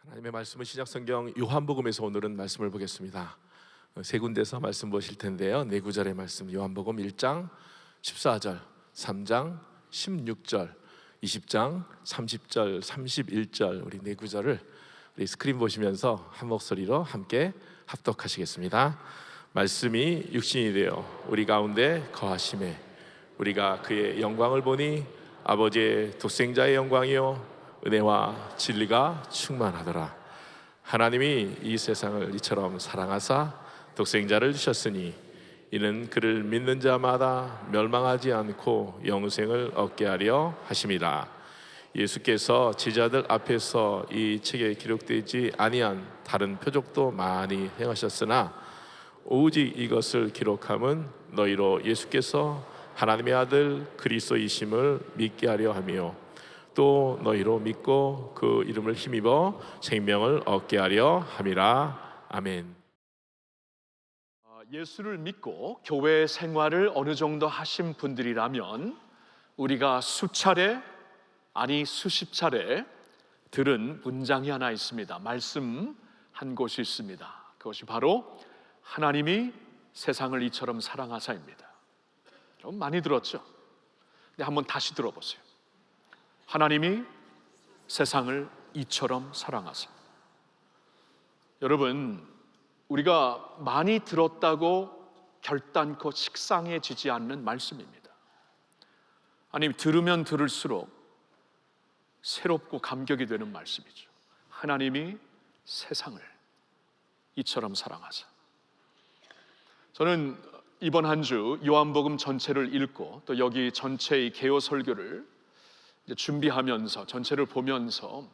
하나님의 말씀은 신약성경 요한복음에서 오늘은 말씀을 보겠습니다. 세 군데서 말씀 보실 텐데요. 네 구절의 말씀, 요한복음 1장 14절, 3장 16절, 20장 30절, 31절, 우리 네 구절을 우리 스크린 보시면서 한 목소리로 함께 합독하시겠습니다. 말씀이 육신이 되어 우리 가운데 거하심에 우리가 그의 영광을 보니 아버지의 독생자의 영광이요 은혜와 진리가 충만하더라. 하나님이 이 세상을 이처럼 사랑하사 독생자를 주셨으니 이는 그를 믿는 자마다 멸망하지 않고 영생을 얻게 하려 하심이라. 예수께서 제자들 앞에서 이 책에 기록되지 아니한 다른 표적도 많이 행하셨으나 오직 이것을 기록함은 너희로 예수께서 하나님의 아들 그리스도이심을 믿게 하려 하며 또 너희로 믿고 그 이름을 힘입어 생명을 얻게 하려 함이라. 아멘. 예수를 믿고 교회 생활을 어느 정도 하신 분들이라면 우리가 수차례 아니 수십 차례 들은 문장이 하나 있습니다. 말씀 한 곳이 있습니다. 그것이 바로 하나님이 세상을 이처럼 사랑하사입니다. 좀 많이 들었죠? 근데 한번 다시 들어보세요. 하나님이 세상을 이처럼 사랑하사. 여러분, 우리가 많이 들었다고 결단코 식상해지지 않는 말씀입니다. 아니, 들으면 들을수록 새롭고 감격이 되는 말씀이죠. 하나님이 세상을 이처럼 사랑하사. 저는 이번 한 주 요한복음 전체를 읽고 또 여기 전체의 개요 설교를 준비하면서 전체를 보면서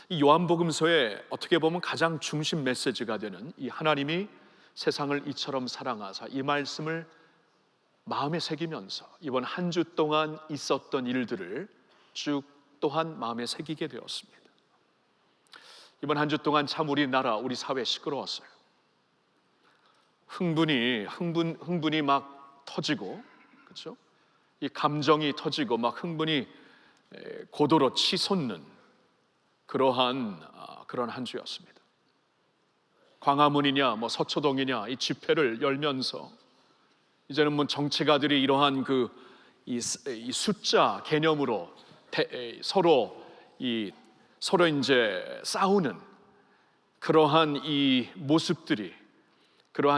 이 요한복음서에 어떻게 보면 가장 중심 메시지가 되는 이 하나님이 세상을 이처럼 사랑하사, 이 말씀을 마음에 새기면서 이번 한 주 동안 있었던 일들을 쭉 또한 마음에 새기게 되었습니다. 이번 한 주 동안 참 우리나라, 우리 사회 시끄러웠어요. 흥분이 막 터지고, 그렇죠? 이 감정이 터지고 막 흥분이 고도로 치솟는 그런 한 주였습니다. 광화문이냐 뭐 서초동이냐 이 집회를 열면서 이제는 뭐 정치가들이 이러한 이 숫자 개념으로 서로 이제 싸우는 그러한 이 모습들이,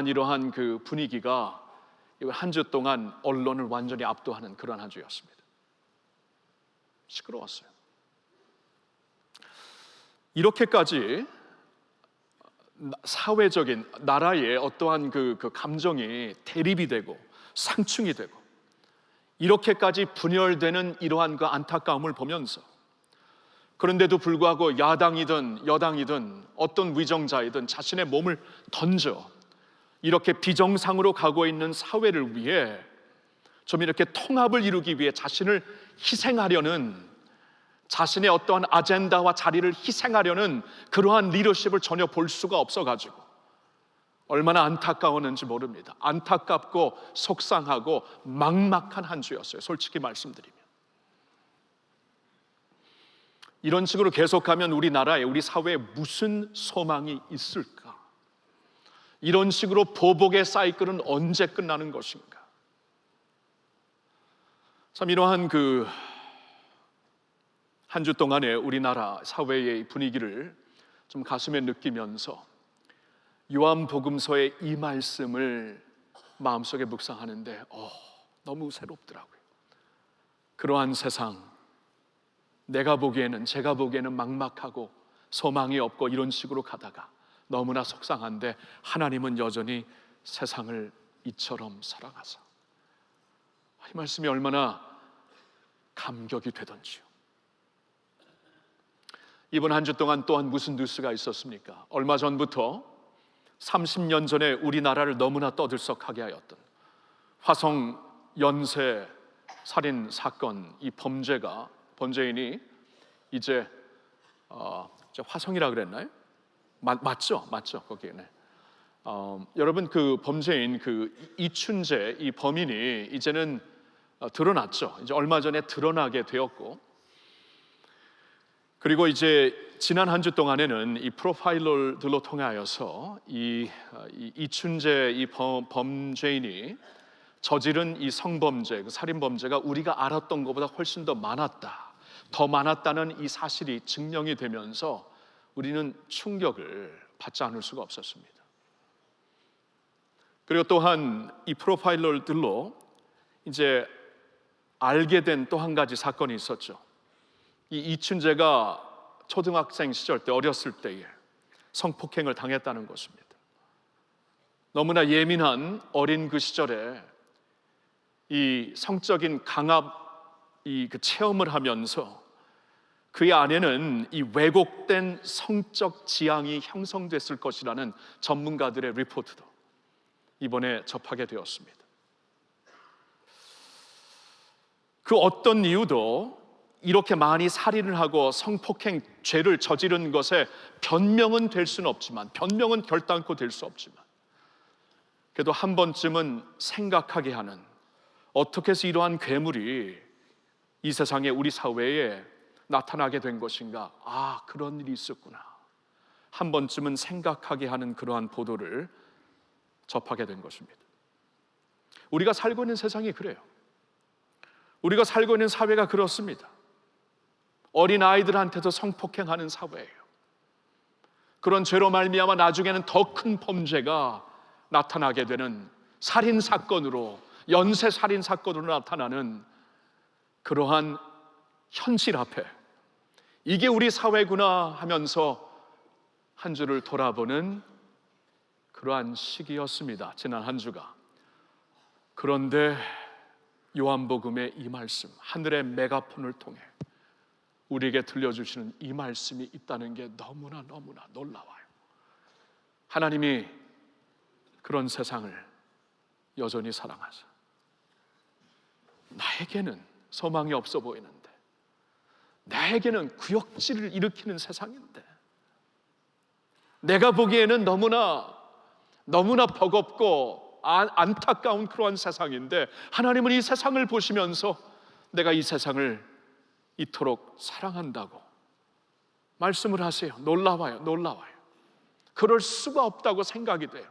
이러한 그 분위기가 한 주 동안 언론을 완전히 압도하는 그런 한 주였습니다. 시끄러웠어요. 이렇게까지 사회적인 나라의 어떠한 그 감정이 대립이 되고 상충이 되고 이렇게까지 분열되는 이러한 그 안타까움을 보면서, 그런데도 불구하고 야당이든 여당이든 어떤 위정자이든 자신의 몸을 던져 이렇게 비정상으로 가고 있는 사회를 위해 좀 이렇게 통합을 이루기 위해 자신을 희생하려는, 자신의 어떠한 아젠다와 자리를 희생하려는 그러한 리더십을 전혀 볼 수가 없어가지고 얼마나 안타까웠는지 모릅니다. 안타깝고 속상하고 막막한 한 주였어요, 솔직히 말씀드리면. 이런 식으로 계속하면 우리나라에, 우리 사회에 무슨 소망이 있을까? 이런 식으로 보복의 사이클은 언제 끝나는 것인가? 참 이러한 한 주 동안의 우리나라 사회의 분위기를 좀 가슴에 느끼면서 요한복음서의 이 말씀을 마음속에 묵상하는데 너무 새롭더라고요. 그러한 세상, 제가 보기에는 막막하고 소망이 없고 이런 식으로 가다가 너무나 속상한데 하나님은 여전히 세상을 이처럼 사랑하사. 이 말씀이 얼마나 감격이 되던지요. 이번 한 주 동안 또한 무슨 뉴스가 있었습니까? 얼마 전부터 30년 전에 우리나라를 너무나 떠들썩하게 하였던 화성 연쇄 살인 사건, 이 범죄인이 이제 화성이라 그랬나요? 맞죠? 거기에는 여러분, 그 범죄인 이춘재 이 범인이 이제는 드러났죠. 이제 얼마 전에 드러나게 되었고, 그리고 이제 지난 한 주 동안에는 이 프로파일러들로 통하여서 이춘재 이 범죄인이 저지른 이 성범죄, 그 살인 범죄가 우리가 알았던 것보다 훨씬 더 많았다는 이 사실이 증명이 되면서 우리는 충격을 받지 않을 수가 없었습니다. 그리고 또한 이 프로파일러들로 이제 알게 된 또 한 가지 사건이 있었죠. 이 이춘재가 초등학생 시절 때, 어렸을 때에 성폭행을 당했다는 것입니다. 너무나 예민한 어린 그 시절에 이 성적인 강압 그 체험을 하면서 그의 안에는 이 왜곡된 성적 지향이 형성됐을 것이라는 전문가들의 리포트도 이번에 접하게 되었습니다. 그 어떤 이유도 이렇게 많이 살인을 하고 성폭행 죄를 저지른 것에 변명은 될 수는 없지만, 변명은 결단코 될 수 없지만, 그래도 한 번쯤은 생각하게 하는, 어떻게 해서 이러한 괴물이 이 세상에, 우리 사회에 나타나게 된 것인가, 아, 그런 일이 있었구나, 한 번쯤은 생각하게 하는 그러한 보도를 접하게 된 것입니다. 우리가 살고 있는 세상이 그래요. 우리가 살고 있는 사회가 그렇습니다. 어린 아이들한테도 성폭행하는 사회예요. 그런 죄로 말미암아 나중에는 더 큰 범죄가 나타나게 되는, 살인 사건으로, 연쇄 살인 사건으로 나타나는 그러한 현실 앞에 이게 우리 사회구나 하면서 한 주를 돌아보는 그러한 시기였습니다, 지난 한 주가. 그런데 요한복음의 이 말씀, 하늘의 메가폰을 통해 우리에게 들려주시는 이 말씀이 있다는 게 너무나 놀라워요. 하나님이 그런 세상을 여전히 사랑하셔. 나에게는 소망이 없어 보이는데, 나에게는 구역질을 일으키는 세상인데, 내가 보기에는 너무나 버겁고 안타까운 그러한 세상인데, 하나님은 이 세상을 보시면서 내가 이 세상을 이토록 사랑한다고 말씀을 하세요. 놀라워요. 그럴 수가 없다고 생각이 돼요.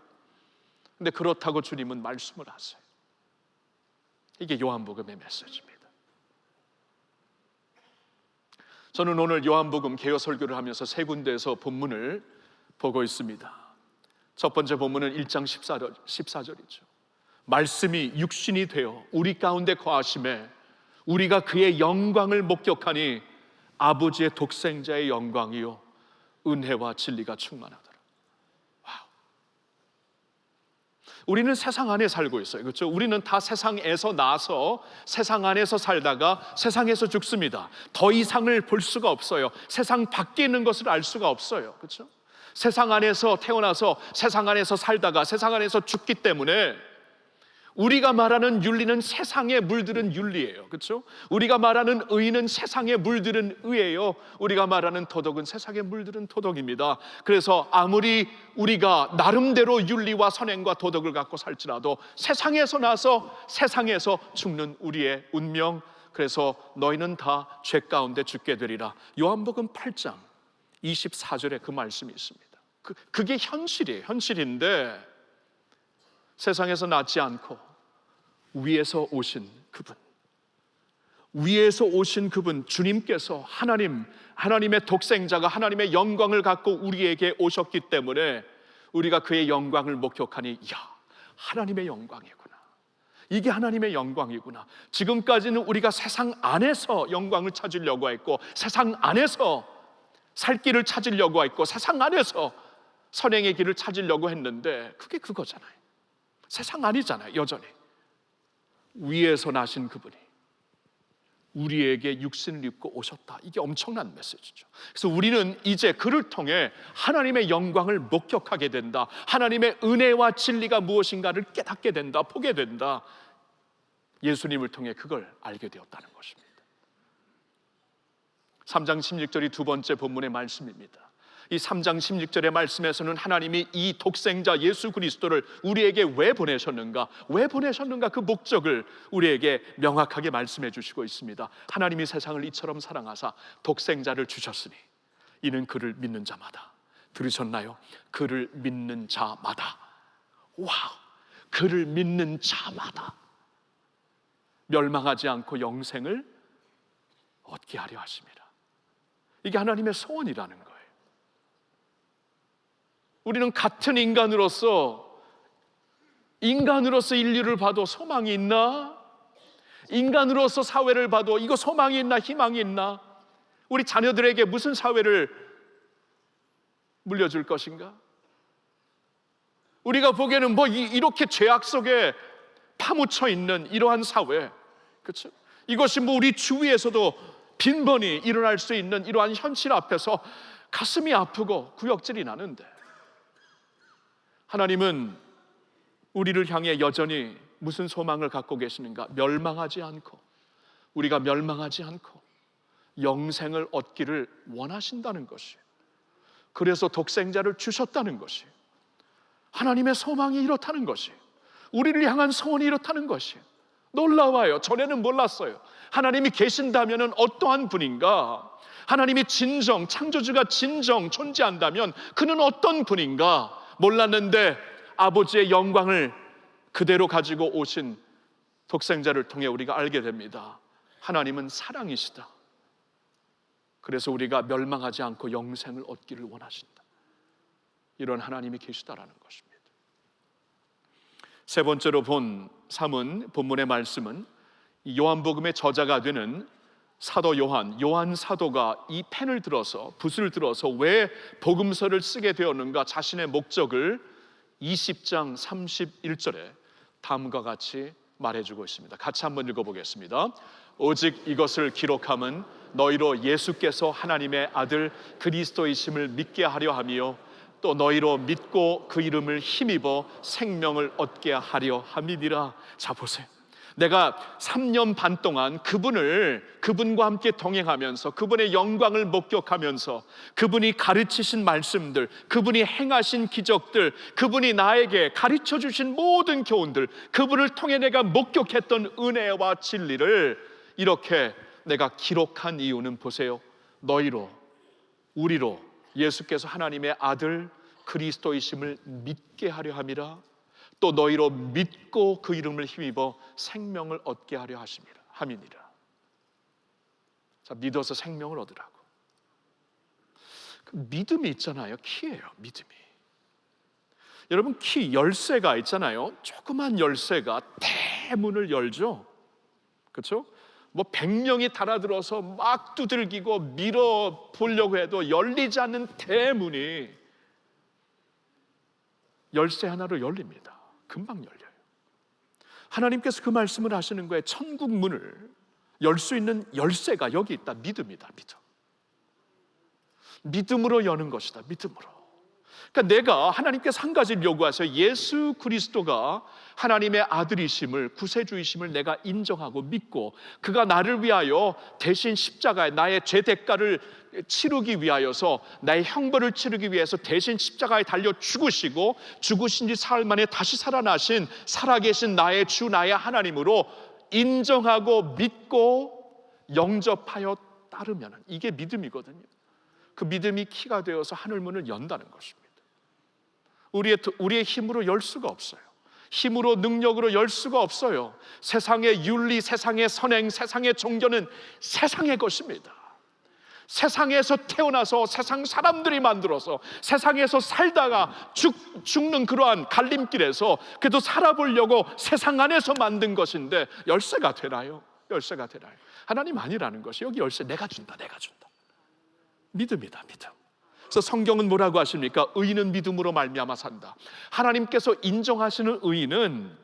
근데 그렇다고 주님은 말씀을 하세요. 이게 요한복음의 메시지입니다. 저는 오늘 요한복음 개요 설교를 하면서 세 군데에서 본문을 보고 있습니다. 첫 번째 본문은 1장 14절이죠. 말씀이 육신이 되어 우리 가운데 거하심에 우리가 그의 영광을 목격하니 아버지의 독생자의 영광이요 은혜와 진리가 충만하더라. 와우. 우리는 세상 안에 살고 있어요. 그렇죠? 우리는 다 세상에서 나서 세상 안에서 살다가 세상에서 죽습니다. 더 이상을 볼 수가 없어요. 세상 밖에 있는 것을 알 수가 없어요. 그렇죠? 세상 안에서 태어나서 세상 안에서 살다가 세상 안에서 죽기 때문에 우리가 말하는 윤리는 세상에 물들은 윤리예요. 그렇죠? 우리가 말하는 의는 세상에 물들은 의예요. 우리가 말하는 도덕은 세상에 물들은 도덕입니다. 그래서 아무리 우리가 나름대로 윤리와 선행과 도덕을 갖고 살지라도 세상에서 나서 세상에서 죽는 우리의 운명, 그래서 너희는 다 죄 가운데 죽게 되리라. 요한복음 8장 24절에 그 말씀이 있습니다. 그게 현실이에요. 현실인데 세상에서 낳지 않고 위에서 오신 그분 주님께서 하나님의 독생자가 하나님의 영광을 갖고 우리에게 오셨기 때문에 우리가 그의 영광을 목격하니, 야, 하나님의 영광이구나, 이게 하나님의 영광이구나. 지금까지는 우리가 세상 안에서 영광을 찾으려고 했고, 세상 안에서 살 길을 찾으려고 했고, 세상 안에서 선행의 길을 찾으려고 했는데 그게 그거잖아요. 세상 아니잖아요. 여전히 위에서 나신 그분이 우리에게 육신을 입고 오셨다. 이게 엄청난 메시지죠. 그래서 우리는 이제 그를 통해 하나님의 영광을 목격하게 된다. 하나님의 은혜와 진리가 무엇인가를 깨닫게 된다. 보게 된다. 예수님을 통해 그걸 알게 되었다는 것입니다. 3장 16절이 두 번째 본문의 말씀입니다. 이 3장 16절의 말씀에서는 하나님이 이 독생자 예수 그리스도를 우리에게 왜 보내셨는가, 왜 보내셨는가, 그 목적을 우리에게 명확하게 말씀해 주시고 있습니다. 하나님이 세상을 이처럼 사랑하사 독생자를 주셨으니 이는 그를 믿는 자마다, 들으셨나요? 그를 믿는 자마다, 와우, 그를 믿는 자마다 멸망하지 않고 영생을 얻게 하려 하십니다. 이게 하나님의 소원이라는 거예요. 우리는 같은 인간으로서 인류를 봐도 소망이 있나? 인간으로서 사회를 봐도 이거 소망이 있나, 희망이 있나? 우리 자녀들에게 무슨 사회를 물려줄 것인가? 우리가 보기에는 이렇게 죄악 속에 파묻혀 있는 이러한 사회, 그렇죠? 이것이 우리 주위에서도 빈번히 일어날 수 있는 이러한 현실 앞에서 가슴이 아프고 구역질이 나는데, 하나님은 우리를 향해 여전히 무슨 소망을 갖고 계시는가? 멸망하지 않고, 우리가 멸망하지 않고 영생을 얻기를 원하신다는 것이에요. 그래서 독생자를 주셨다는 것이에요. 하나님의 소망이 이렇다는 것이에요. 우리를 향한 소원이 이렇다는 것이에요. 놀라워요. 전에는 몰랐어요. 하나님이 계신다면 어떠한 분인가? 하나님이 진정, 창조주가 진정 존재한다면 그는 어떤 분인가? 몰랐는데 아버지의 영광을 그대로 가지고 오신 독생자를 통해 우리가 알게 됩니다. 하나님은 사랑이시다. 그래서 우리가 멸망하지 않고 영생을 얻기를 원하신다. 이런 하나님이 계시다라는 것입니다. 세 번째로 삼은 본문의 말씀은 요한복음의 저자가 되는 사도 요한 사도가 이 펜을 들어서, 붓을 들어서 왜 복음서를 쓰게 되었는가, 자신의 목적을 20장 31절에 다음과 같이 말해주고 있습니다. 같이 한번 읽어보겠습니다. 오직 이것을 기록함은 너희로 예수께서 하나님의 아들 그리스도이심을 믿게 하려 함이요 또 너희로 믿고 그 이름을 힘입어 생명을 얻게 하려 함이니라. 자, 보세요. 내가 3년 반 동안 그분과 함께 동행하면서 그분의 영광을 목격하면서 그분이 가르치신 말씀들, 그분이 행하신 기적들, 그분이 나에게 가르쳐 주신 모든 교훈들, 그분을 통해 내가 목격했던 은혜와 진리를 이렇게 내가 기록한 이유는 보세요. 너희로, 우리로 예수께서 하나님의 아들 그리스도이심을 믿게 하려 함이라. 또 너희로 믿고 그 이름을 힘입어 생명을 얻게 하려 함이니라. 자, 믿어서 생명을 얻으라고. 그 믿음이 있잖아요. 키예요. 믿음이. 여러분, 키 열쇠가 있잖아요. 조그만 열쇠가 대문을 열죠. 그렇죠? 100명이 달아들어서 막 두들기고 밀어 보려고 해도 열리지 않는 대문이 열쇠 하나로 열립니다. 금방 열려요. 하나님께서 그 말씀을 하시는 거예요. 천국 문을 열 수 있는 열쇠가 여기 있다. 믿음이다. 믿음으로 여는 것이다. 믿음으로. 그러니까 내가 하나님께서 한 가지를 요구하세요. 예수 그리스도가 하나님의 아들이심을, 구세주이심을 내가 인정하고 믿고 그가 나를 위하여 대신 십자가에 나의 죄 대가를 치르기 위하여서, 나의 형벌을 치르기 위해서 대신 십자가에 달려 죽으시고 죽으신 지 사흘 만에 다시 살아나신 살아계신 나의 주, 나의 하나님으로 인정하고 믿고 영접하여 따르면, 이게 믿음이거든요. 그 믿음이 키가 되어서 하늘문을 연다는 것입니다. 우리의 힘으로 열 수가 없어요. 힘으로, 능력으로 열 수가 없어요. 세상의 윤리, 세상의 선행, 세상의 종교는 세상의 것입니다. 세상에서 태어나서 세상 사람들이 만들어서 세상에서 살다가 죽는 그러한 갈림길에서 그래도 살아보려고 세상 안에서 만든 것인데 열쇠가 되나요? 열쇠가 되나요? 하나님 아니라는 것이, 여기 열쇠 내가 준다. 믿음이다. 믿음. 그래서 성경은 뭐라고 하십니까? 의인은 믿음으로 말미암아 산다. 하나님께서 인정하시는 의인은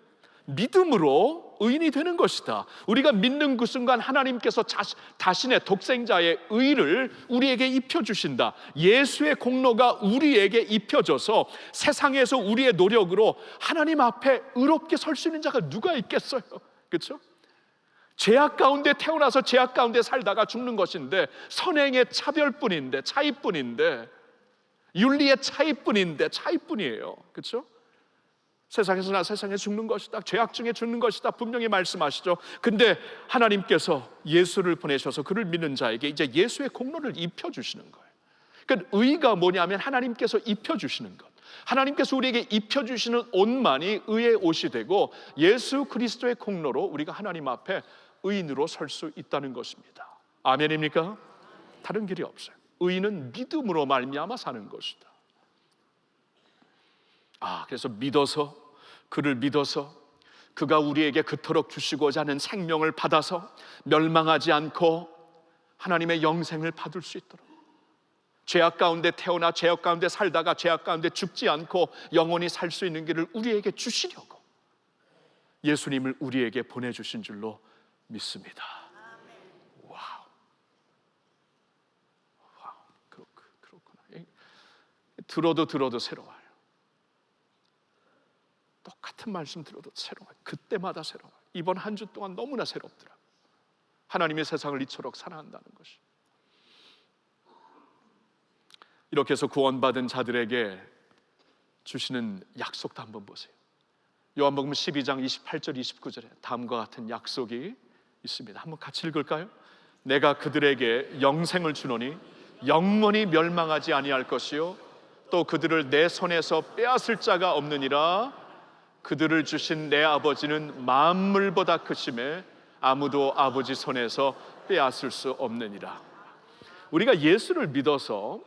믿음으로 의인이 되는 것이다. 우리가 믿는 그 순간 하나님께서 자신의 독생자의 의를 우리에게 입혀주신다. 예수의 공로가 우리에게 입혀져서 세상에서 우리의 노력으로 하나님 앞에 의롭게 설 수 있는 자가 누가 있겠어요? 그렇죠? 죄악 가운데 태어나서 죄악 가운데 살다가 죽는 것인데, 선행의 차별뿐인데, 차이뿐인데, 윤리의 차이뿐인데 차이뿐이에요. 그렇죠? 세상에서나 세상에 죽는 것이다, 죄악 중에 죽는 것이다 분명히 말씀하시죠. 근데 하나님께서 예수를 보내셔서 그를 믿는 자에게 이제 예수의 공로를 입혀주시는 거예요. 그러니까 의가 뭐냐면 하나님께서 입혀주시는 것, 하나님께서 우리에게 입혀주시는 옷만이 의의 옷이 되고 예수 그리스도의 공로로 우리가 하나님 앞에 의인으로 설 수 있다는 것입니다. 아멘입니까? 다른 길이 없어요. 의인은 믿음으로 말미암아 사는 것이다. 그래서 그를 믿어서 그가 우리에게 그토록 주시고자 하는 생명을 받아서 멸망하지 않고 하나님의 영생을 받을 수 있도록, 죄악 가운데 태어나 죄악 가운데 살다가 죄악 가운데 죽지 않고 영원히 살 수 있는 길을 우리에게 주시려고 예수님을 우리에게 보내주신 줄로 믿습니다. 와우, 그렇구나. 들어도 새로워요. 똑같은 말씀 들어도 새로워요. 그때마다 새로워요. 이번 한 주 동안 너무나 새롭더라고요. 하나님의 세상을 이토록 사랑한다는 것이. 이렇게 해서 구원받은 자들에게 주시는 약속도 한번 보세요. 요한복음 12장 28절 29절에 다음과 같은 약속이 있습니다. 한번 같이 읽을까요? 내가 그들에게 영생을 주노니 영원히 멸망하지 아니할 것이요 또 그들을 내 손에서 빼앗을 자가 없느니라. 그들을 주신 내 아버지는 만물보다 크심에 아무도 아버지 손에서 빼앗을 수 없느니라. 우리가 예수를 믿어서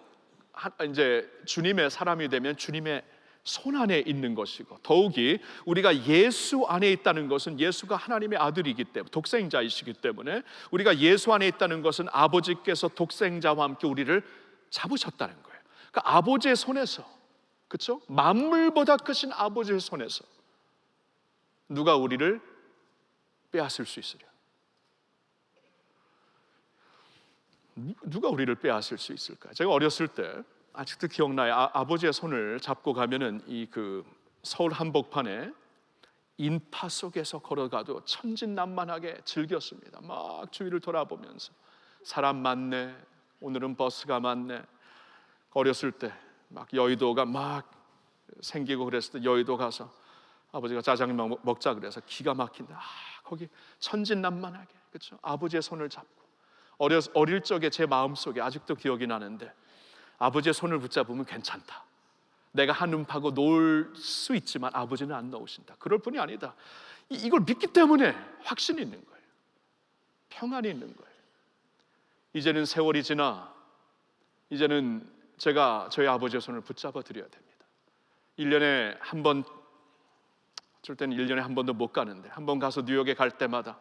이제 주님의 사람이 되면 주님의 손 안에 있는 것이고, 더욱이 우리가 예수 안에 있다는 것은 예수가 하나님의 아들이기 때문에, 독생자이시기 때문에 우리가 예수 안에 있다는 것은 아버지께서 독생자와 함께 우리를 잡으셨다는 거예요. 그러니까 아버지의 손에서, 그렇죠? 만물보다 크신 아버지의 손에서 누가 우리를 빼앗을 수 있으랴? 누가 우리를 빼앗을 수 있을까? 제가 어렸을 때 아직도 기억나요. 아버지의 손을 잡고 가면은 서울 한복판에 인파 속에서 걸어가도 천진난만하게 즐겼습니다. 막 주위를 돌아보면서 사람 많네, 오늘은 버스가 많네. 어렸을 때 막 여의도가 막 생기고 그랬을 때 여의도 가서 아버지가 짜장면 먹자 그래서 기가 막힌다. 거기 천진난만하게, 그렇죠? 아버지의 손을 잡고 어릴 적에 제 마음속에 아직도 기억이 나는데, 아버지의 손을 붙잡으면 괜찮다. 내가 한눈 파고 놓을 수 있지만 아버지는 안 놓으신다. 그럴 뿐이 아니다. 이걸 믿기 때문에 확신이 있는 거예요. 평안이 있는 거예요. 이제는 세월이 지나 이제는 제가 저희 아버지의 손을 붙잡아 드려야 됩니다. 1년에 한 번, 어쩔 때는 1년에 한 번도 못 가는데 한 번 가서 뉴욕에 갈 때마다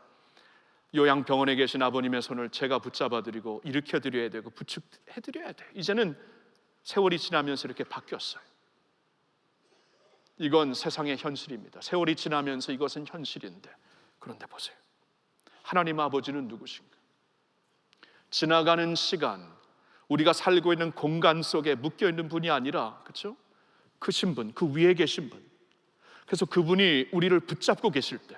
요양병원에 계신 아버님의 손을 제가 붙잡아 드리고 일으켜 드려야 되고 부축해 드려야 돼요. 이제는 세월이 지나면서 이렇게 바뀌었어요. 이건 세상의 현실입니다. 세월이 지나면서 이것은 현실인데, 그런데 보세요. 하나님 아버지는 누구신가? 지나가는 시간, 우리가 살고 있는 공간 속에 묶여 있는 분이 아니라, 그렇죠? 크신 분, 그 위에 계신 분. 그래서 그분이 우리를 붙잡고 계실 때,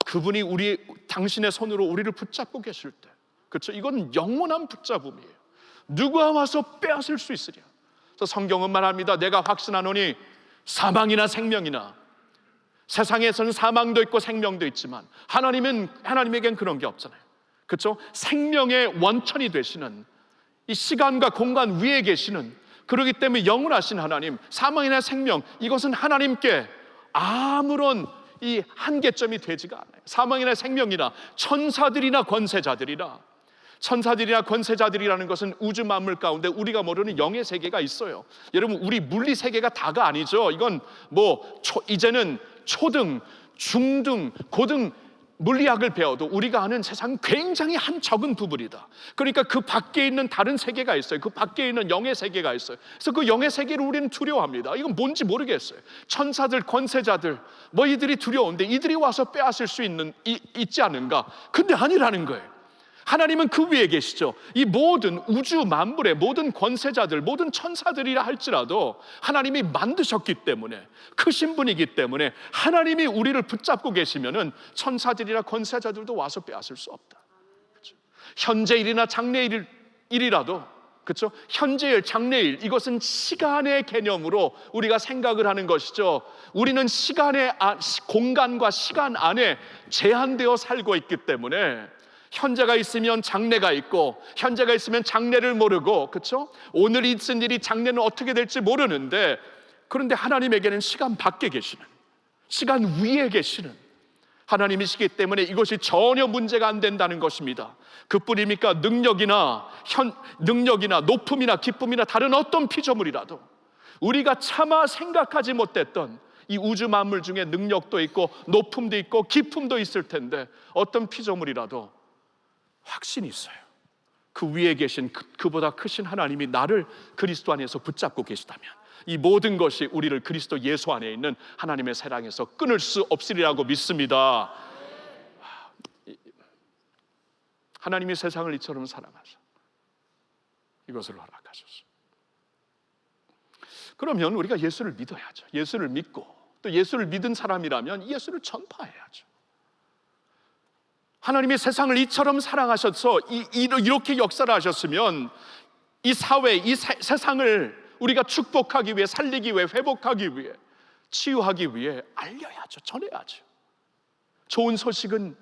그분이 당신의 손으로 우리를 붙잡고 계실 때, 그렇죠? 이건 영원한 붙잡음이에요. 누가 와서 빼앗을 수 있으랴? 그래서 성경은 말합니다. 내가 확신하노니 사망이나 생명이나, 세상에서는 사망도 있고 생명도 있지만 하나님에겐 그런 게 없잖아요. 그렇죠? 생명의 원천이 되시는, 이 시간과 공간 위에 계시는, 그렇기 때문에 영원하신 하나님, 사망이나 생명, 이것은 하나님께 아무런 이 한계점이 되지가 않아요. 사망이나 생명이나 천사들이나 권세자들이라는 것은 우주 만물 가운데 우리가 모르는 영의 세계가 있어요. 여러분, 우리 물리 세계가 다가 아니죠. 이건 이제는 초등, 중등, 고등 물리학을 배워도 우리가 아는 세상은 굉장히 한 적은 부분이다. 그러니까 그 밖에 있는 다른 세계가 있어요. 그 밖에 있는 영의 세계가 있어요. 그래서 그 영의 세계를 우리는 두려워합니다. 이건 뭔지 모르겠어요. 천사들, 권세자들, 이들이 두려운데 이들이 와서 빼앗을 수 있지 않은가? 근데 아니라는 거예요. 하나님은 그 위에 계시죠. 이 모든 우주 만물의 모든 권세자들, 모든 천사들이라 할지라도 하나님이 만드셨기 때문에, 크신 분이기 때문에 하나님이 우리를 붙잡고 계시면은 천사들이나 권세자들도 와서 빼앗을 수 없다. 그렇죠? 현재 일이나 장래 일이라도 그렇죠? 현재일, 장래일, 이것은 시간의 개념으로 우리가 생각을 하는 것이죠. 우리는 공간과 시간 안에 제한되어 살고 있기 때문에 현재가 있으면 장래가 있고, 현재가 있으면 장래를 모르고, 그렇죠? 오늘 있은 일이 장래는 어떻게 될지 모르는데, 그런데 하나님에게는 시간 밖에 계시는, 시간 위에 계시는 하나님이시기 때문에 이것이 전혀 문제가 안 된다는 것입니다. 그뿐입니까? 능력이나 높음이나 기쁨이나 다른 어떤 피조물이라도 우리가 차마 생각하지 못했던 이 우주 만물 중에 능력도 있고 높음도 있고 기쁨도 있을 텐데, 어떤 피조물이라도 확신이 있어요. 그 위에 계신 그보다 크신 하나님이 나를 그리스도 안에서 붙잡고 계시다면 이 모든 것이 우리를 그리스도 예수 안에 있는 하나님의 사랑에서 끊을 수 없으리라고 믿습니다. 하나님이 세상을 이처럼 사랑하셔 이것을 허락하셨어요. 그러면 우리가 예수를 믿어야죠. 예수를 믿고 또 예수를 믿은 사람이라면 예수를 전파해야죠. 하나님이 세상을 이처럼 사랑하셔서 이렇게 역사를 하셨으면 이 사회, 이 세상을 우리가 축복하기 위해, 살리기 위해, 회복하기 위해, 치유하기 위해 알려야죠. 전해야죠. 좋은 소식은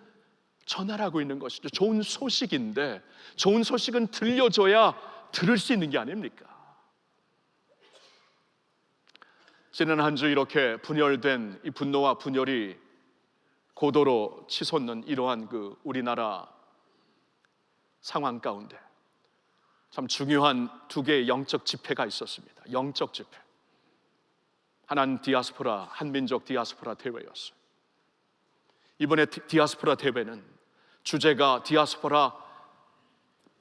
전하라고 있는 것이죠. 좋은 소식인데 좋은 소식은 들려줘야 들을 수 있는 게 아닙니까? 지난 한 주 이렇게 분열된 이 분노와 분열이 고도로 치솟는 이러한 우리나라 상황 가운데 참 중요한 두 개의 영적 집회가 있었습니다. 영적 집회. 하나는 디아스포라, 한민족 디아스포라 대회였어요. 이번에 디아스포라 대회는 주제가 디아스포라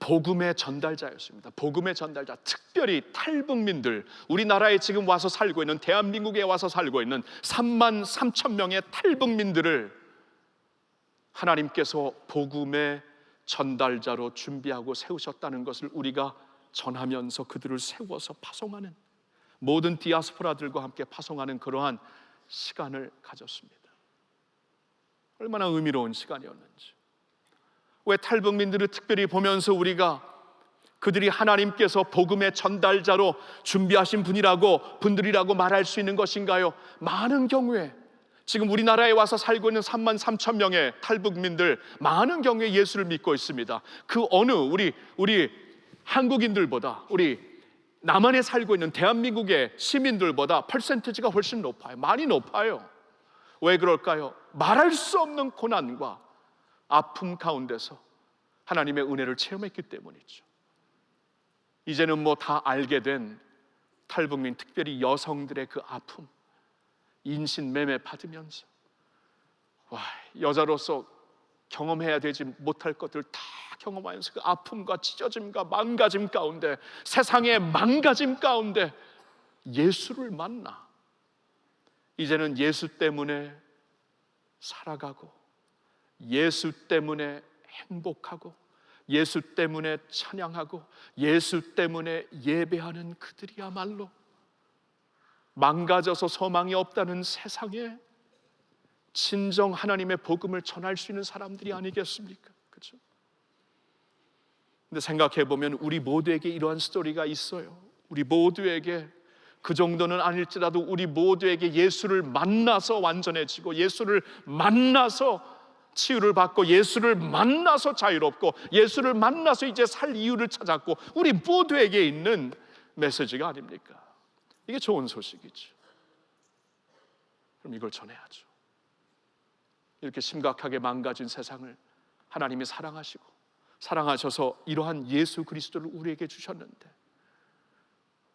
복음의 전달자였습니다. 복음의 전달자, 특별히 탈북민들, 우리나라에 지금 와서 살고 있는, 대한민국에 와서 살고 있는 3만 3천 명의 탈북민들을 하나님께서 복음의 전달자로 준비하고 세우셨다는 것을 우리가 전하면서 그들을 세워서 파송하는, 모든 디아스포라들과 함께 파송하는 그러한 시간을 가졌습니다. 얼마나 의미로운 시간이었는지. 왜 탈북민들을 특별히 보면서 우리가 그들이 하나님께서 복음의 전달자로 준비하신 분들이라고 말할 수 있는 것인가요? 많은 경우에 지금 우리나라에 와서 살고 있는 3만 3천 명의 탈북민들, 많은 경우에 예수를 믿고 있습니다. 그 어느 우리 한국인들보다, 우리 남한에 살고 있는 대한민국의 시민들보다 퍼센티지가 훨씬 높아요. 많이 높아요. 왜 그럴까요? 말할 수 없는 고난과 아픔 가운데서 하나님의 은혜를 체험했기 때문이죠. 이제는 다 알게 된 탈북민, 특별히 여성들의 그 아픔, 인신매매 받으면서 여자로서 경험해야 되지 못할 것들 다 경험하면서 그 아픔과 찢어짐과 망가짐 가운데, 세상의 망가짐 가운데 예수를 만나 이제는 예수 때문에 살아가고, 예수 때문에 행복하고, 예수 때문에 찬양하고, 예수 때문에 예배하는 그들이야말로 망가져서 소망이 없다는 세상에 진정 하나님의 복음을 전할 수 있는 사람들이 아니겠습니까? 그렇죠? 근데 생각해 보면 우리 모두에게 이러한 스토리가 있어요. 우리 모두에게, 그 정도는 아닐지라도 우리 모두에게 예수를 만나서 완전해지고, 예수를 만나서 치유를 받고, 예수를 만나서 자유롭고, 예수를 만나서 이제 살 이유를 찾았고, 우리 모두에게 있는 메시지가 아닙니까? 이게 좋은 소식이죠. 그럼 이걸 전해야죠. 이렇게 심각하게 망가진 세상을 하나님이 사랑하시고, 사랑하셔서 이러한 예수 그리스도를 우리에게 주셨는데,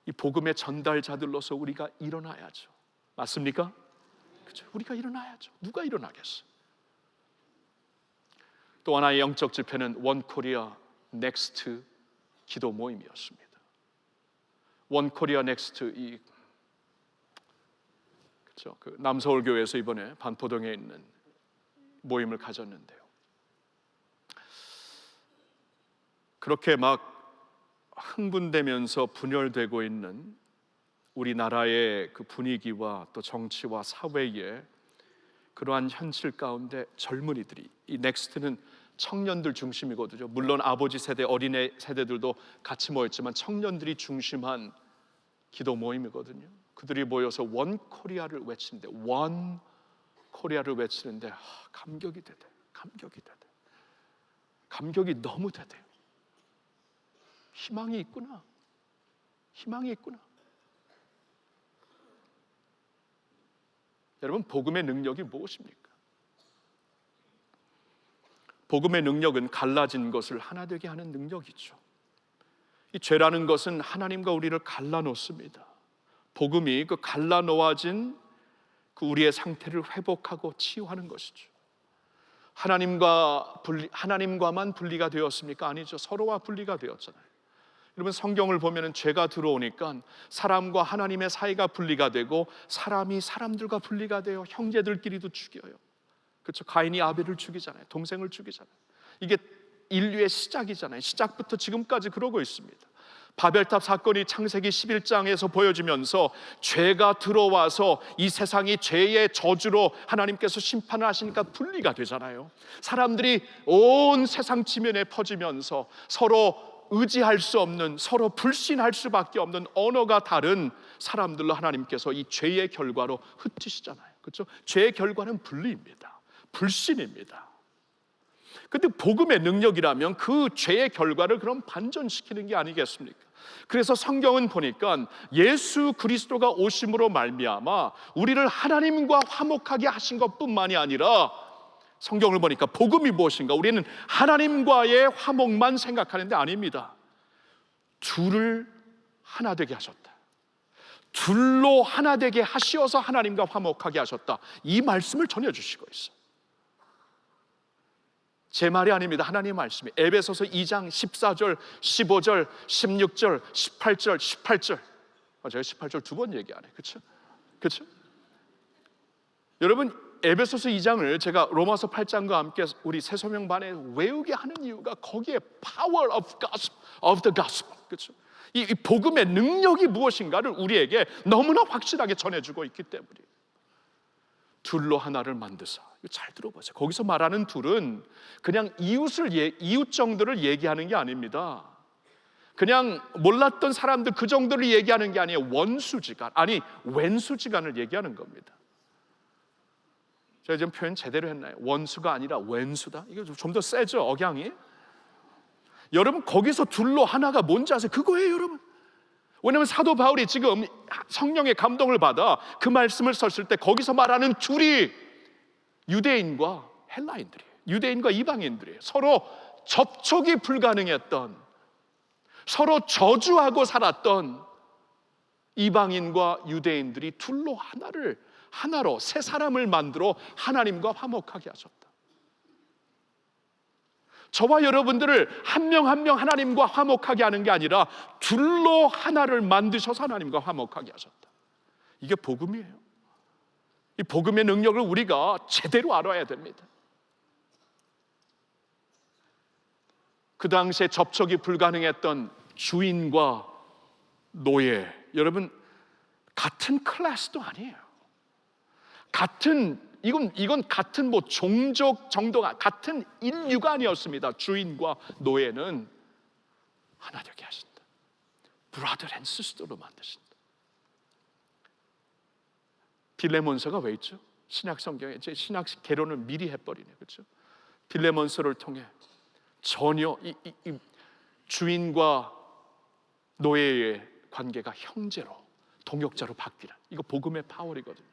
이 복음의 전달자들로서 우리가 일어나야죠. 맞습니까? 그렇죠? 우리가 일어나야죠. 누가 일어나겠어요? 또 하나의 영적 집회는 원코리아 넥스트 기도 모임이었습니다. 원코리아 넥스트, 그렇죠? 남서울교회에서 이번에 반포동에 있는 모임을 가졌는데요. 그렇게 막 흥분되면서 분열되고 있는 우리나라의 그 분위기와 또 정치와 사회의 그러한 현실 가운데 젊은이들이, 이 넥스트는 청년들 중심이거든요. 물론 아버지 세대, 어린애 세대들도 같이 모였지만 청년들이 중심한 기도 모임이거든요. 그들이 모여서 원 코리아를 외치는데, 원 코리아를 외치는데 감격이 되대. 감격이 되대. 감격이 너무 되대요. 희망이 있구나. 희망이 있구나. 여러분, 복음의 능력이 무엇입니까? 복음의 능력은 갈라진 것을 하나 되게 하는 능력이죠. 이 죄라는 것은 하나님과 우리를 갈라놓습니다. 복음이 그 갈라놓아진 그 우리의 상태를 회복하고 치유하는 것이죠. 하나님과만 분리가 되었습니까? 아니죠. 서로와 분리가 되었잖아요. 여러분, 성경을 보면 죄가 들어오니까 사람과 하나님의 사이가 분리가 되고 사람이 사람들과 분리가 돼요. 형제들끼리도 죽여요. 그렇죠. 가인이 아벨을 죽이잖아요. 동생을 죽이잖아요. 이게 인류의 시작이잖아요. 시작부터 지금까지 그러고 있습니다. 바벨탑 사건이 창세기 11장에서 보여지면서 죄가 들어와서 이 세상이 죄의 저주로 하나님께서 심판을 하시니까 분리가 되잖아요. 사람들이 온 세상 지면에 퍼지면서 서로 의지할 수 없는, 서로 불신할 수밖에 없는 언어가 다른 사람들로 하나님께서 이 죄의 결과로 흩으시잖아요. 그렇죠? 죄의 결과는 분리입니다. 불신입니다. 근데 복음의 능력이라면 그 죄의 결과를 그럼 반전시키는 게 아니겠습니까? 그래서 성경은 보니까 예수 그리스도가 오심으로 말미암아 우리를 하나님과 화목하게 하신 것뿐만이 아니라, 성경을 보니까 복음이 무엇인가? 우리는 하나님과의 화목만 생각하는데 아닙니다. 둘을 하나 되게 하셨다. 둘로 하나 되게 하시어서 하나님과 화목하게 하셨다. 이 말씀을 전해주시고 있어요. 제 말이 아닙니다. 하나님의 말씀이 에베소서 2장 14절, 15절, 16절, 18절, 18절. 제가 18절 두 번 얘기 안 해요. 그렇죠? 그렇죠? 여러분, 에베소서 2장을 제가 로마서 8장과 함께 우리 새소명반에 외우게 하는 이유가 거기에 power of the gospel, 그렇죠? 이 복음의 능력이 무엇인가를 우리에게 너무나 확실하게 전해주고 있기 때문이에요. 둘로 하나를 만드사. 잘 들어보세요. 거기서 말하는 둘은 그냥 이웃 정도를 얘기하는 게 아닙니다. 그냥 몰랐던 사람들 그 정도를 얘기하는 게 아니에요. 원수지간, 아니 왼수지간을 얘기하는 겁니다. 제가 지금 표현 제대로 했나요? 원수가 아니라 왼수다. 이게 좀 더 세죠, 억양이. 여러분, 거기서 둘로 하나가 뭔지 아세요? 그거예요, 여러분. 왜냐하면 사도 바울이 지금 성령의 감동을 받아 그 말씀을 썼을 때 거기서 말하는 둘이 유대인과 헬라인들이에요. 유대인과 이방인들이에요. 서로 접촉이 불가능했던, 서로 저주하고 살았던 이방인과 유대인들이 둘로 하나로 새 사람을 만들어 하나님과 화목하게 하셨다. 저와 여러분들을 한 명 한 명 하나님과 화목하게 하는 게 아니라 둘로 하나를 만드셔서 하나님과 화목하게 하셨다. 이게 복음이에요. 이 복음의 능력을 우리가 제대로 알아야 됩니다. 그 당시에 접촉이 불가능했던 주인과 노예, 여러분 같은 클래스도 아니에요. 이건 같은 종족 정도가, 같은 인류가 아니었습니다. 주인과 노예는 하나 되게 하신다. 브라더 앤 시스터로 만드신다. 빌레몬서가 왜 있죠? 신약 성경에 제 신학 개론을 미리 해버리네요. 그렇죠? 빌레몬서를 통해 전혀 이 주인과 노예의 관계가 형제로, 동역자로 바뀌는, 이거 복음의 파워이거든요.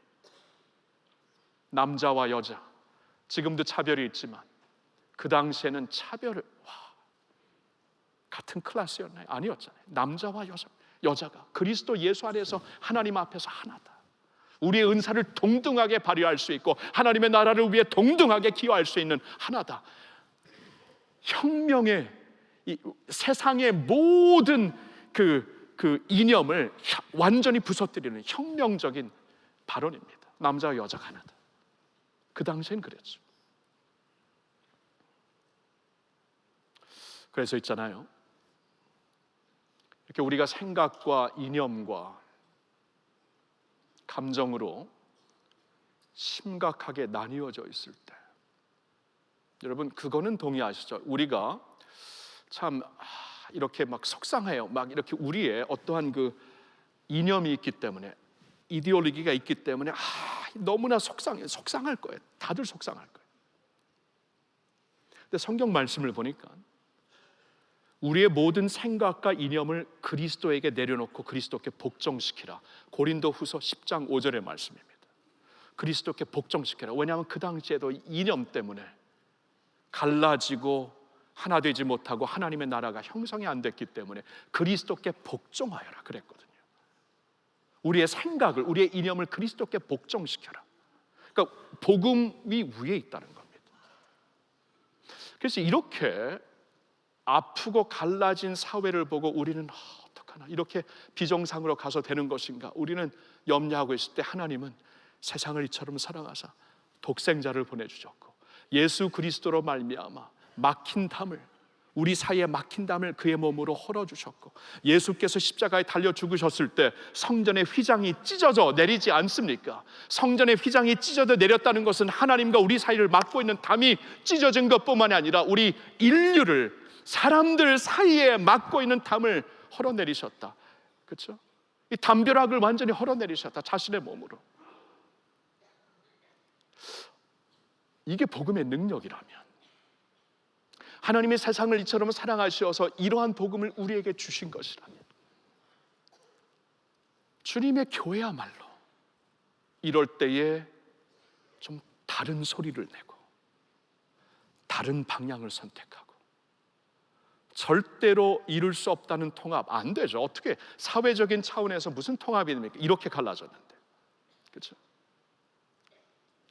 남자와 여자, 지금도 차별이 있지만 그 당시에는 같은 클래스였나요? 아니었잖아요. 남자와 여자가 그리스도 예수 안에서 하나님 앞에서 하나다. 우리의 은사를 동등하게 발휘할 수 있고 하나님의 나라를 위해 동등하게 기여할 수 있는 하나다. 혁명의 세상의 모든 그 이념을 완전히 부서뜨리는 혁명적인 발언입니다. 남자와 여자가 하나다. 그 당시엔 그랬죠. 그래서 있잖아요, 이렇게 우리가 생각과 이념과 감정으로 심각하게 나뉘어져 있을 때 여러분 그거는 동의하시죠? 우리가 참 이렇게 막 속상해요. 막 이렇게 우리의 어떠한 그 이념이 있기 때문에, 이데올로기가 있기 때문에 너무나 속상해요. 속상할 거예요. 다들 속상할 거예요. 근데 성경 말씀을 보니까 우리의 모든 생각과 이념을 그리스도에게 내려놓고 그리스도께 복종시키라. 고린도후서 10장 5절의 말씀입니다. 그리스도께 복종시키라. 왜냐하면 그 당시에도 이념 때문에 갈라지고 하나 되지 못하고 하나님의 나라가 형성이 안 됐기 때문에 그리스도께 복종하여라 그랬거든요. 우리의 생각을, 우리의 이념을 그리스도께 복종시켜라. 그러니까 복음이 위에 있다는 겁니다. 그래서 이렇게 아프고 갈라진 사회를 보고 우리는 어떡하나, 이렇게 비정상으로 가서 되는 것인가 우리는 염려하고 있을 때, 하나님은 세상을 이처럼 사랑하사 독생자를 보내주셨고 예수 그리스도로 말미암아 막힌 담을, 우리 사이에 막힌 담을 그의 몸으로 헐어주셨고, 예수께서 십자가에 달려 죽으셨을 때 성전의 휘장이 찢어져 내리지 않습니까? 성전의 휘장이 찢어져 내렸다는 것은 하나님과 우리 사이를 막고 있는 담이 찢어진 것뿐만이 아니라 우리 인류를, 사람들 사이에 막고 있는 담을 헐어내리셨다. 그렇죠? 이 담벼락을 완전히 헐어내리셨다. 자신의 몸으로. 이게 복음의 능력이라면, 하나님의 세상을 이처럼 사랑하셔서 이러한 복음을 우리에게 주신 것이라면, 주님의 교회야말로 이럴 때에 좀 다른 소리를 내고 다른 방향을 선택하고, 절대로 이룰 수 없다는 통합 안 되죠. 어떻게 사회적인 차원에서 무슨 통합이 됩니까? 이렇게 갈라졌는데, 그렇죠?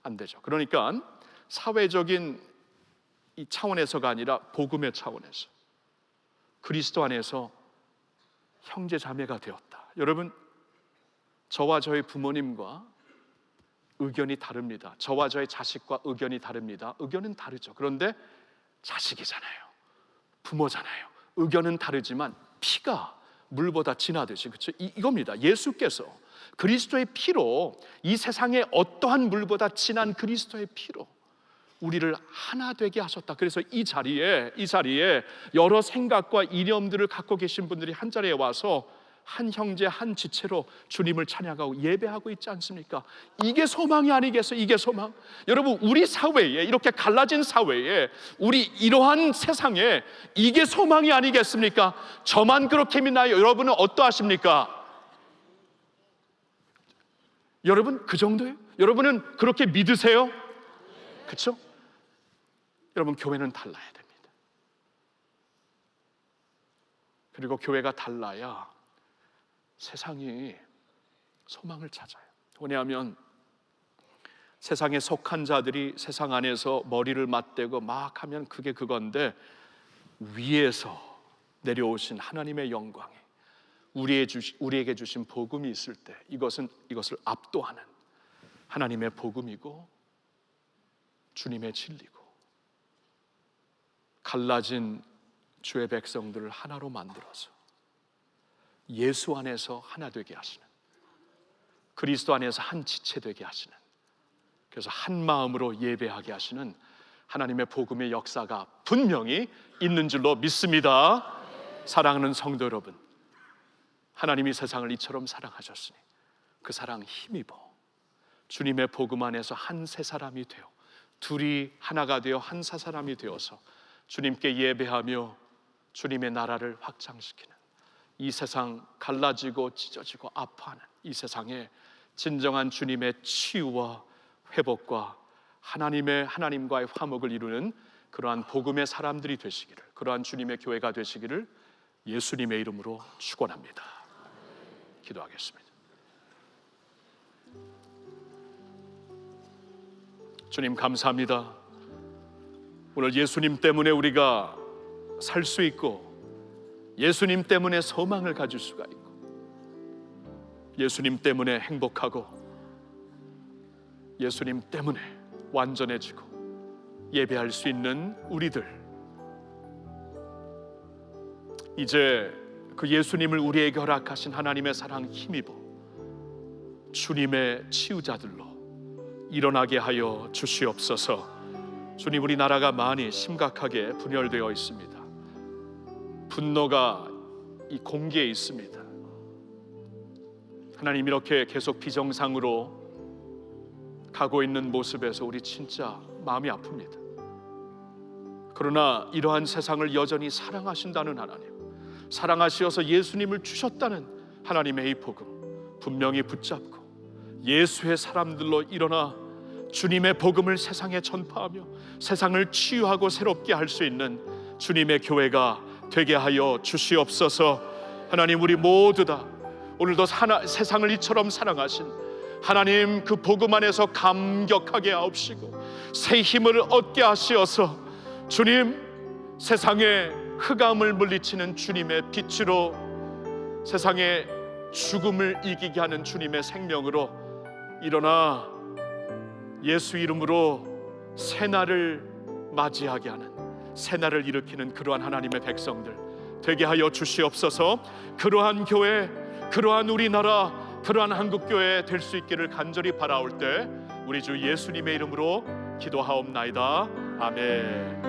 안 되죠. 그러니까 사회적인 이 차원에서가 아니라 복음의 차원에서 그리스도 안에서 형제 자매가 되었다. 여러분, 저와 저희 부모님과 의견이 다릅니다. 저와 저의 자식과 의견이 다릅니다. 의견은 다르죠. 그런데 자식이잖아요. 부모잖아요. 의견은 다르지만 피가 물보다 진하듯이, 그렇죠? 이겁니다. 예수께서 그리스도의 피로, 이 세상에 어떠한 물보다 진한 그리스도의 피로 우리를 하나 되게 하셨다. 그래서 이 자리에 여러 생각과 이념들을 갖고 계신 분들이 한 자리에 와서 한 형제 한 지체로 주님을 찬양하고 예배하고 있지 않습니까? 이게 소망이 아니겠어요? 이게 소망. 여러분, 우리 사회에, 이렇게 갈라진 사회에, 우리 이러한 세상에 이게 소망이 아니겠습니까? 저만 그렇게 믿나요? 여러분은 어떠하십니까? 여러분 그 정도예요? 여러분은 그렇게 믿으세요? 그렇죠? 여러분, 교회는 달라야 됩니다. 그리고 교회가 달라야 세상이 소망을 찾아요. 왜냐하면 세상에 속한 자들이 세상 안에서 머리를 맞대고 막 하면 그게 그건데, 위에서 내려오신 하나님의 영광이 우리에게 주신 복음이 있을 때 이것을 압도하는 하나님의 복음이고 주님의 진리고, 갈라진 주의 백성들을 하나로 만들어서 예수 안에서 하나 되게 하시는, 그리스도 안에서 한 지체 되게 하시는, 그래서 한 마음으로 예배하게 하시는 하나님의 복음의 역사가 분명히 있는 줄로 믿습니다. 사랑하는 성도 여러분, 하나님이 세상을 이처럼 사랑하셨으니 그 사랑 힘입어 주님의 복음 안에서 한 세 사람이 되어, 둘이 하나가 되어 한 세 사람이 되어서 주님께 예배하며 주님의 나라를 확장시키는, 이 세상 갈라지고 찢어지고 아파하는 이 세상에 진정한 주님의 치유와 회복과 하나님과의 화목을 이루는 그러한 복음의 사람들이 되시기를, 그러한 주님의 교회가 되시기를 예수님의 이름으로 축원합니다. 기도하겠습니다. 주님 감사합니다. 오늘 예수님 때문에 우리가 살 수 있고, 예수님 때문에 소망을 가질 수가 있고, 예수님 때문에 행복하고, 예수님 때문에 완전해지고 예배할 수 있는 우리들, 이제 그 예수님을 우리에게 허락하신 하나님의 사랑 힘입어 주님의 치유자들로 일어나게 하여 주시옵소서. 주님, 우리나라가 많이 심각하게 분열되어 있습니다. 분노가 이 공기에 있습니다. 하나님, 이렇게 계속 비정상으로 가고 있는 모습에서 우리 진짜 마음이 아픕니다. 그러나 이러한 세상을 여전히 사랑하신다는 하나님, 사랑하시어서 예수님을 주셨다는 하나님의 이 복음 분명히 붙잡고 예수의 사람들로 일어나 주님의 복음을 세상에 전파하며 세상을 치유하고 새롭게 할 수 있는 주님의 교회가 되게 하여 주시옵소서. 하나님, 우리 모두 다 오늘도 세상을 이처럼 사랑하신 하나님 그 복음 안에서 감격하게 하옵시고 새 힘을 얻게 하시어서 주님, 세상의 흑암을 물리치는 주님의 빛으로 세상의 죽음을 이기게 하는 주님의 생명으로 일어나 예수 이름으로 새날을 맞이하게 하는, 새날을 일으키는 그러한 하나님의 백성들 되게 하여 주시옵소서. 그러한 교회, 그러한 우리나라, 그러한 한국교회 될 수 있기를 간절히 바라올 때 우리 주 예수님의 이름으로 기도하옵나이다. 아멘.